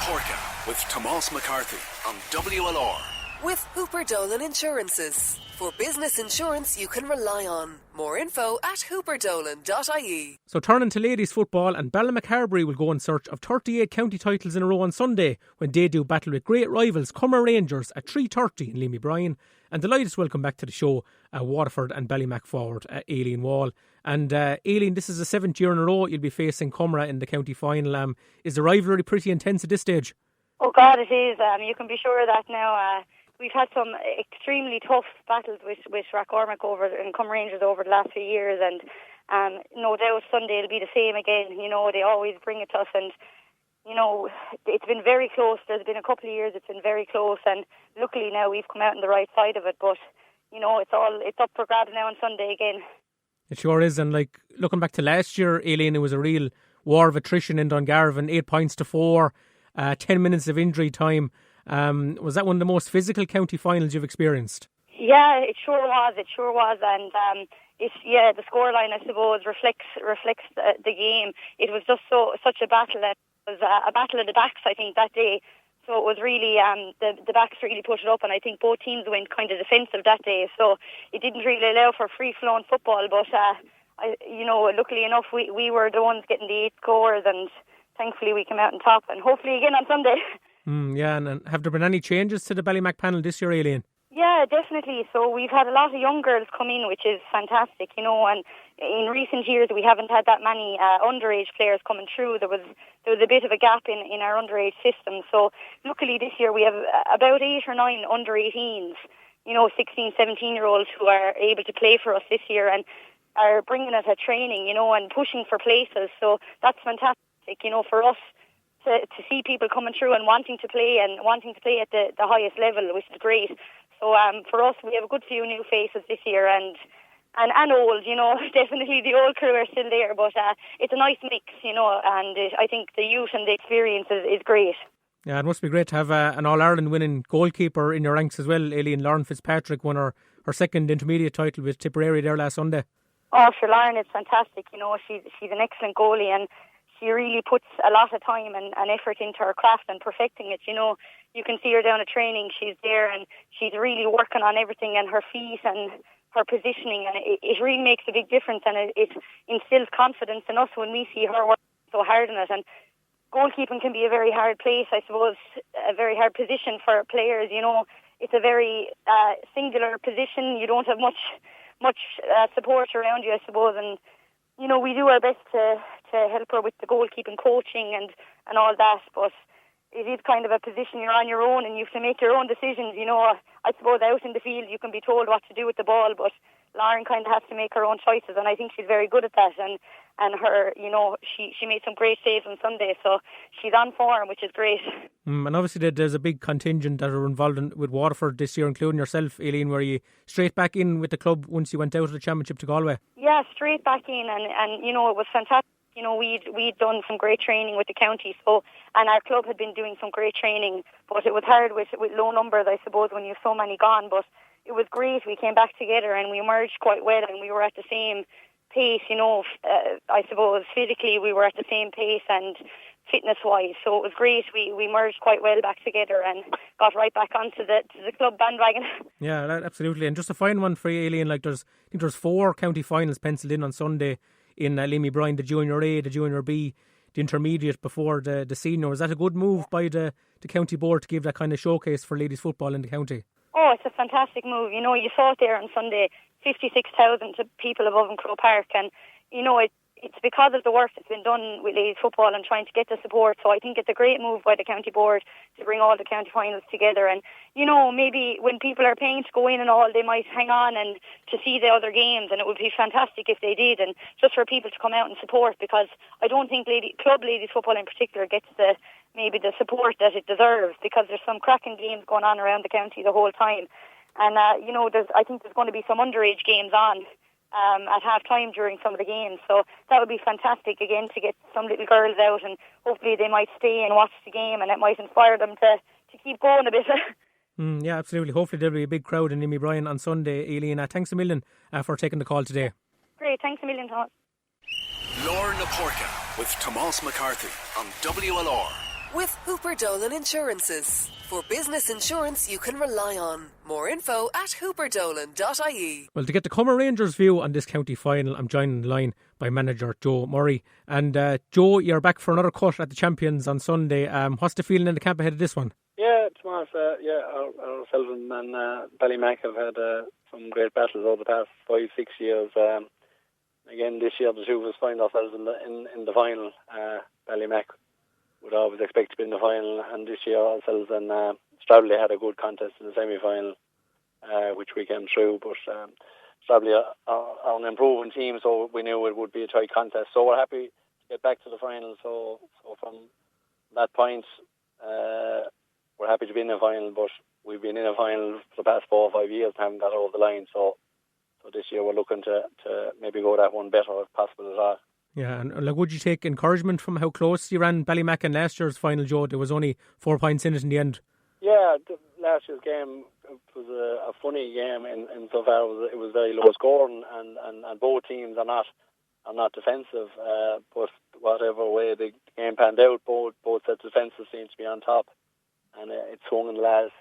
Porca with Tomás McCarthy on WLR. With Hooper Dolan Insurances. For business insurance you can rely on. More info at hooperdolan.ie. So turning to ladies football, and Ballymacarbry will go in search of 38 county titles in a row on Sunday when they do battle with great rivals Comeragh Rangers at 3:30 in Leamy Bryan. And delighted to welcome back to the show Waterford and Ballymac forward Aileen Wall. And Aileen, this is the 7th year in a row you'll be facing Comeragh in the county final. Is the rivalry pretty intense at this stage? Oh God, it is. You can be sure of that now. We've had some extremely tough battles with Rathcormac and Comeragh Rangers over the last few years, and no doubt Sunday will be the same again. You know, they always bring it to us, and you know, it's been very close. There's been a couple of years it's been very close, and luckily now we've come out on the right side of it. But you know, it's up for grabs now on Sunday again. It sure is, and like looking back to last year, Aileen, it was a real war of attrition in Dungarvan, 8 points to 4, 10 minutes of injury time. Was that one of the most physical county finals you've experienced? Yeah, it sure was, and the scoreline, I suppose, reflects the game. It was just such a battle. It was a battle of the backs, I think, that day. So it was really, the backs really put it up, and I think both teams went kind of defensive that day. So it didn't really allow for free-flowing football, but luckily enough, we were the ones getting the 8 scores, and thankfully we came out on top, and hopefully again on Sunday. Yeah, and have there been any changes to the Ballymac panel this year, Aileen? Yeah, definitely. So we've had a lot of young girls come in, which is fantastic, you know, and in recent years we haven't had that many underage players coming through. There was a bit of a gap in our underage system. So luckily this year we have about 8 or 9 under 18s, you know, 16, 17-year-olds who are able to play for us this year and are bringing us a training, you know, and pushing for places. So that's fantastic, you know, for us. To see people coming through and wanting to play at the highest level, which is great. So for us, we have a good few new faces this year, and old, you know, definitely the old crew are still there, but it's a nice mix, you know, and I think the youth and the experience is great. Yeah, it must be great to have an All-Ireland winning goalkeeper in your ranks as well. Aileen, Lauren Fitzpatrick won her second intermediate title with Tipperary there last Sunday. Oh, sure, Lauren is fantastic, you know, she's an excellent goalie, and she really puts a lot of time and effort into her craft and perfecting it. You know, you can see her down at training. She's there and she's really working on everything and her feet and her positioning. And it really makes a big difference, and it instills confidence in us when we see her working so hard in it. And goalkeeping can be a very hard place, I suppose, a very hard position for players. You know, it's a very singular position. You don't have much support around you, I suppose, and you know, we do our best to help her with the goalkeeping coaching and all that, but it is kind of a position you're on your own and you have to make your own decisions. You know, I suppose out in the field you can be told what to do with the ball, but Lauren kind of has to make her own choices, and I think she's very good at that, and her, you know, she made some great saves on Sunday, so she's on form, which is great. And obviously there's a big contingent that are involved with Waterford this year, including yourself, Aileen. Were you straight back in with the club once you went out of the championship to Galway? Yeah, straight back in, and you know, it was fantastic. You know, we'd done some great training with the county, and our club had been doing some great training, but it was hard with low numbers, I suppose, when you have so many gone, but it was great. We came back together and we emerged quite well, and we were at the same pace, you know, I suppose physically we were at the same pace and fitness-wise, so it was great. We merged quite well back together and got right back onto the club bandwagon. Yeah, absolutely. And just a fine one for you, Aileen, like I think there's 4 county finals penciled in on Sunday in Leamy Bryan, the Junior A, the Junior B, the Intermediate before the Senior. Is that a good move by the county board to give that kind of showcase for ladies football in the county? Oh, it's a fantastic move. You know, you saw it there on Sunday, 56,000 people above in Croke Park, and you know, it's because of the work that's been done with ladies football and trying to get the support. So I think it's a great move by the county board to bring all the county finals together. And you know, maybe when people are paying to go in and all, they might hang on and to see the other games, and it would be fantastic if they did, and just for people to come out and support, because I don't think club ladies football in particular gets the support that it deserves, because there's some cracking games going on around the county the whole time. And you know, I think there's going to be some underage games on at half time during some of the games, so that would be fantastic again to get some little girls out, and hopefully they might stay and watch the game, and it might inspire them to keep going a bit. Yeah, absolutely. Hopefully there'll be a big crowd in Leamy Bryan on Sunday. Aileen, thanks a million for taking the call today. Great, thanks a million, Thomas. Lorna Porca with Tomás McCarthy on WLR. with Hooper Dolan Insurances. For business insurance you can rely on. More info at hooperdolan.ie. Well, to get the Comeragh Rangers view on this county final, I'm joined on the line by manager Joe Murray. And Joe, you're back for another cut at the Champions on Sunday. What's the feeling in the camp ahead of this one? Yeah, Tomas, ourselves and Ballymac have had some great battles over the past 5-6 years. Again, this year the two of us find ourselves in the final. Ballymac would always expect to be in the final, and this year ourselves and Stradley had a good contest in the semi-final, which we came through. But Stradley are an improving team, so we knew it would be a tight contest. So we're happy to get back to the final. So from that point, we're happy to be in the final. But we've been in a final for the past 4 or 5 years and haven't got over the line. So this year we're looking to maybe go that one better if possible as well. Yeah, and would you take encouragement from how close you ran Ballymac in last year's final, Joe? There was only 4 points in it in the end. Yeah, last year's game was a funny game in so far it was very low scoring, and both teams are not defensive. But whatever way the game panned out, both sets of defences seem to be on top, and it swung in the last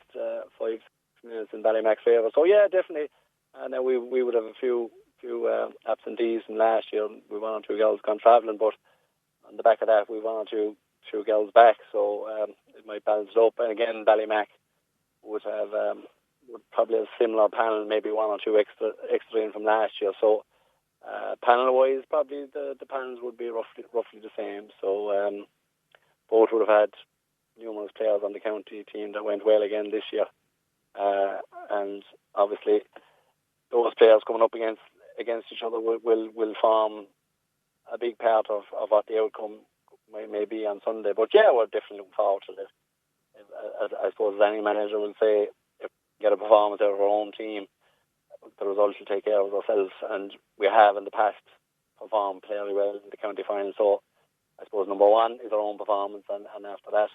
5 minutes in Ballymac's favour. So yeah, definitely. And we would have a few absentees from last year. We 1 or 2 girls gone travelling, but on the back of that, we 1 or 2 girls back, so it might balance it up. And again, Ballymac would probably have a similar panel, maybe 1 or 2 extra in from last year. So panel-wise, probably the panels would be roughly the same. So both would have had numerous players on the county team that went well again this year, and obviously those players coming up against each other will form a big part of what the outcome may be on Sunday. But yeah, we're definitely looking forward to this. I suppose as any manager will say, if we get a performance out of our own team, the results will take care of ourselves, and we have in the past performed fairly well in the county final. So I suppose number one is our own performance, and after that,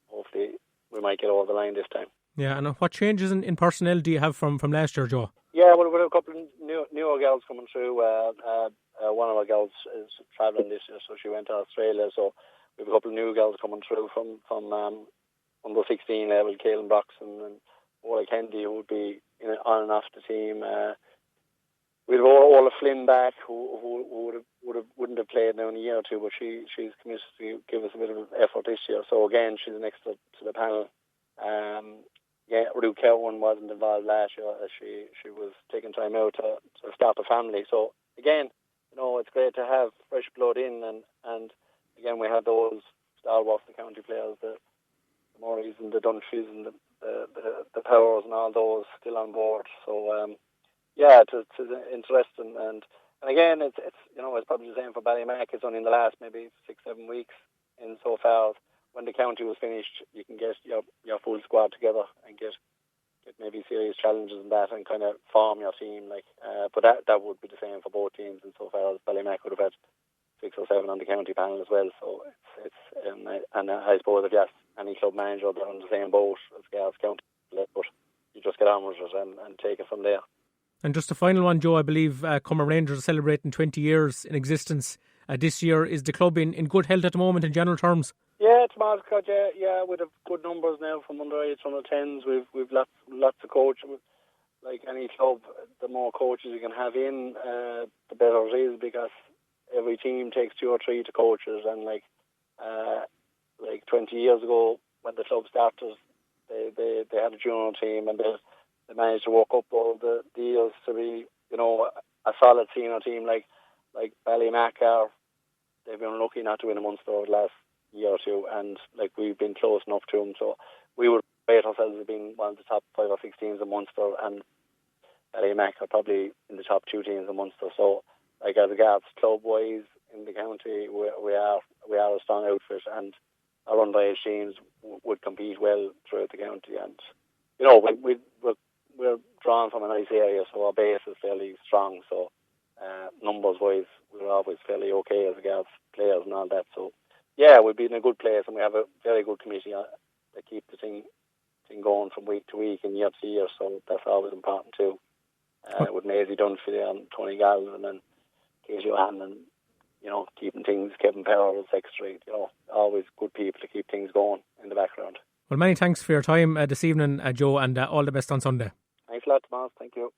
hopefully we might get over the line this time. Yeah, and what changes in personnel do you have from last year, Joe? Yeah, well, we have a couple of newer girls coming through. One of our girls is travelling this year, so she went to Australia. So we have a couple of new girls coming through from under 16 level, Caelan Broxton and Ola Kendi, who would be on and off the team. We have Ola Flynn back, who wouldn't have played now in a year or two, but she's committed to give us a bit of effort this year. So again, she's next to the panel. Yeah, Ruth Cowan wasn't involved last year as she was taking time out to start a family. So again, it's great to have fresh blood in, and again we have those stalwarts, the county players, the Murrays and the Dunphys and the Powers and all those still on board. So yeah, it's interesting, and again it's probably the same for Ballymac. It's only in the last maybe 6-7 weeks in so far. When the county was finished, you can get your full squad together and get maybe serious challenges in that and kind of form your team. But that would be the same for both teams insofar as Ballymac would have had 6 or 7 on the county panel as well. So and I suppose if you ask any club manager, they're on the same boat as regards county, but you just get on with it and take it from there. And just the final one, Joe, I believe Comeragh Rangers are celebrating 20 years in existence this year. Is the club in good health at the moment in general terms? Yeah, it's Marcus, yeah, we have good numbers now from under-8s, under-10s. We've lots of coaches. Like any club, the more coaches you can have in, the better it is, because every team takes 2 or 3 to coaches. And like 20 years ago, when the club started, they had a junior team, and they managed to work up all the years to be, a solid senior team like Ballymac are. They've been lucky not to win a Munster over the last year or 2, and we've been close enough to them, so we would rate ourselves as being one of the top 5 or 6 teams in Munster, and Ballymac are probably in the top 2 teams in Munster. So as regards club wise in the county, we are a strong outfit, and our under-8 teams would compete well throughout the county, and we're drawn from a nice area, so our base is fairly strong. So numbers wise, we're always fairly okay as regards players and all that. So yeah, we've been in a good place, and we have a very good committee that keep the thing going from week to week and year to year. So that's always important too. With Maisie Dunphy and Tony Galvin and Casey Johan, and keeping things, Kevin Power as secretary. Always good people to keep things going. the background. Well, many thanks for your time this evening, Joe, and all the best on Sunday. Thanks a lot, Tomas. Thank you.